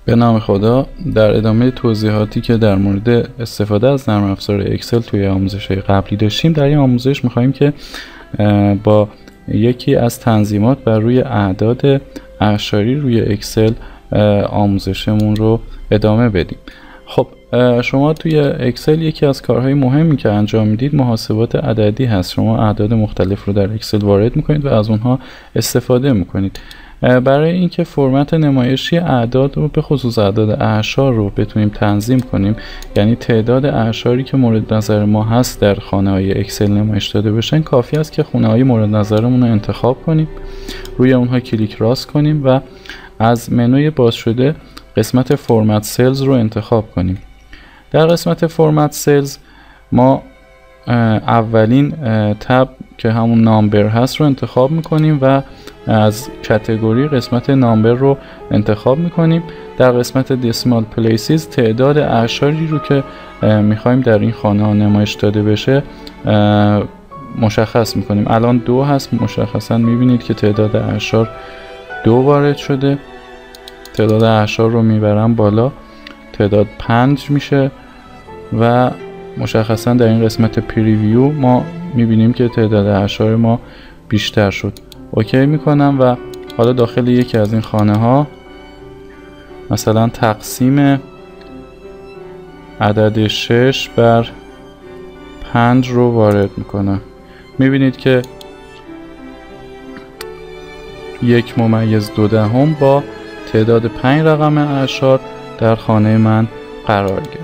به نام خدا. در ادامه توضیحاتی که در مورد استفاده از نرم افزار اکسل توی آموزش قبلی داشتیم، در این آموزش می‌خوایم که با یکی از تنظیمات بر روی اعداد اعشاری روی اکسل آموزشمون رو ادامه بدیم. خب شما توی اکسل یکی از کارهای مهمی که انجام میدید محاسبات عددی هست. شما اعداد مختلف رو در اکسل وارد میکنید و از اونها استفاده میکنید. برای اینکه فرمت نمایشی اعداد رو به خصوص اعداد اعشار رو بتونیم تنظیم کنیم، یعنی تعداد اعشاری که مورد نظر ما هست در خانه های اکسل نمایش داده بشن، کافی است که خانه های مورد نظرمون رو انتخاب کنیم، روی اونها کلیک راست کنیم و از منوی باز شده قسمت فرمت سلز رو انتخاب کنیم. در قسمت فرمت سلز ما اولین تب که همون نامبر هست رو انتخاب میکنیم و از کاتگوری قسمت نامبر رو انتخاب میکنیم. در قسمت دسیمال پلیسز تعداد اعشاری رو که میخوایم در این خانه ها نمایش داده بشه مشخص میکنیم. الان 2 هست، مشخصا میبینید که تعداد اعشار 2 وارد شده. تعداد اعشار رو میبرم بالا، تعداد 5 میشه و مشخصا در این قسمت پریویو ما میبینیم که تعداد اعشار ما بیشتر شد. اوکی میکنم و حالا داخل یکی از این خانه ها مثلا تقسیم عدد 6 بر 5 رو وارد میکنم. میبینید که 1/2 با تعداد 5 رقم اعشار در خانه من قرار گرفت.